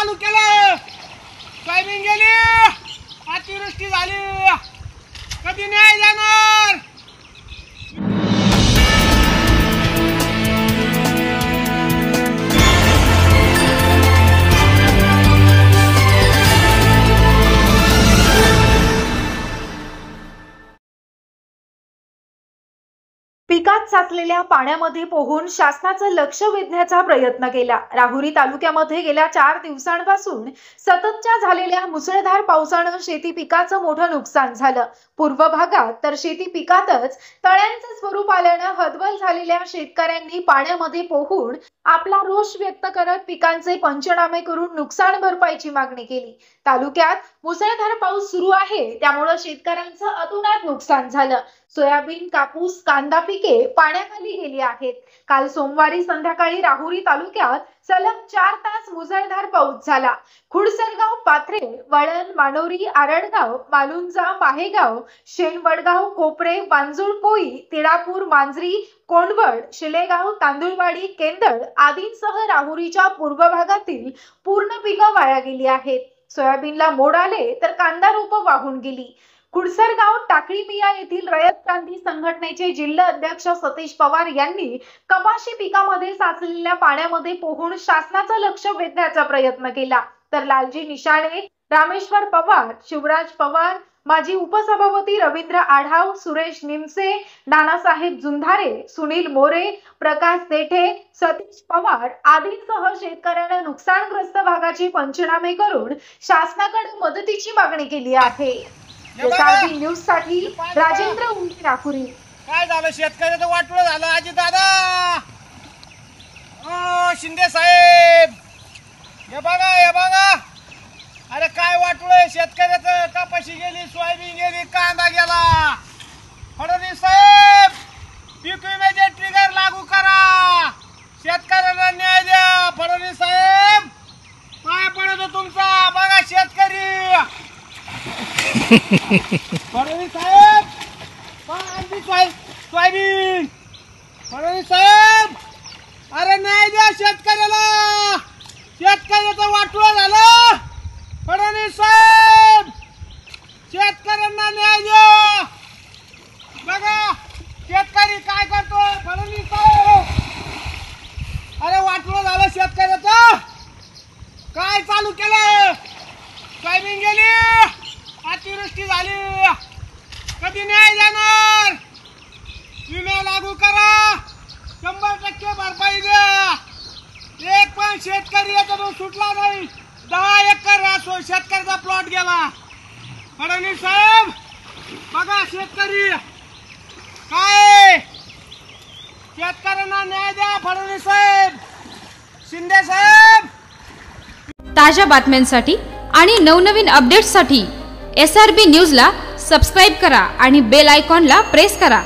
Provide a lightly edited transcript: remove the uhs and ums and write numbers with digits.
चालू केलं, सोयाबीन गेली, अतिवृष्टी झाली, कधी नाही जाणार। पिकात साचलेल्या पाण्यामध्ये पोहून शासनाचं लक्ष वेधण्याचा प्रयत्न केला। राहुरी तालुक्यामध्ये गेल्या 4 दिवसांपासून सततच्या झालेल्या मुसळधार पावसानं शेती पिकाचं मोठं नुकसान झालं। पूर्व भागात तर शेती पिकातच तळ्यांचं स्वरूप आल्यानं हतबल झालेल्या शेतकऱ्यांनी पाण्यामध्ये पोहून आपला रोष व्यक्त करत पिकांचे पंचनामे करून नुकसान भरपाईची मागणी केली। तालुक्यात मुसळधार पाऊस सुरू आहे, त्यामुळे शेतकऱ्यांचं अतोनात नुकसान झालं। सोयाबीन, कापूस, कांदा पिके पाण्याखाली गेली आहेत। काल सोमवारी संध्याकाळी राहुरी तालुक्यात सलग 4 तास मुसळधार पाऊस झाला। खुडसरगाव, पाथरे, वळण, मानोरी, आरडगाव, मालुंजा, माहेगाव, शेनवडगाव, कोपरे, वांजुळपोई, तिळापूर, मांजरी, कोंडवड, शिलेगाव, तांदुळवाडी, केंदळ आदींसह राहुरीच्या पूर्व भागातील पूर्ण पिकं वाया गेली आहेत। सोयाबीनला मोड आले तर कांदा रोपं वाहून गेली। खुडसरगाव, टाकळी मिया येथील रयत क्रांती संघटनेचे जिल्हा अध्यक्ष सतीश पवार यांनी कपाशी पिकामध्ये साचलेल्या पाण्यामध्ये पोहून शासनाचं लक्ष वेधण्याचा प्रयत्न केला, तर लालजी निशाणे, रामेश्वर पवार, शिवराज पवार, माजी उपसभापती रवींद्र आढाव, सुरेश निमसे, नानासाहेब जुंधारे, सुनील मोरे, प्रकाश देठे, सतीश पवार आदींसह शेतकऱ्यांना नुकसानग्रस्त भागाची पंचनामे करून शासनाकडे मदतीची मागणी केली आहे। एसआरबी न्यूज साठी राजेंद्र उंटे, राहुरी। काय झालं शेतकऱ्याचं वाटोळं झालं आजी दादा, शिंदे साहेब, हे बघा, अरे काय वाटोळं शेतकऱ्याचं। कपाशी गेली, सोयाबीन गेली, कांदा गेला। फडणवीस साहेब, पीक विम्याचे ट्रिगर लागू करा, शेतकऱ्यांना न्याय द्या। फडणवीस साहेब, पाय पडतो तुमचा, बघा शेतकरी। फडणवीस साहेब, सोयाबीन, फडणवीस साहेब, अरे न्याय द्या शेतकऱ्याला, शेतकऱ्याचं वाटोळं झालं। फडणवीस साहेब, शेतकऱ्यांना न्याय द्या। बघा शेतकरी काय करतो। फडणवीस साहेब, अरे वाटोळं झालं शेतकऱ्याचं, काय चालू केलं, सोयाबीन गेली, अतिवृष्टी झाली, कधी न्याय जाणार। विमा लागू करा, 100% भरपाई द्या। एक पण शेतकरी याच्यातून सुटला नाही। 10 एकर शेतकऱ्याचा प्लॉट गेला। फडणवीस साहेब, बघा शेतकरी काय, शेतकऱ्यांना न्याय द्या। फडणवीस साहेब, शिंदे साहेब। ताज्या बातम्यांसाठी आणि नवनवीन अपडेट्ससाठी एसआरबी न्यूजला सबस्क्राइब करा आणि बेल आयकॉनला प्रेस करा।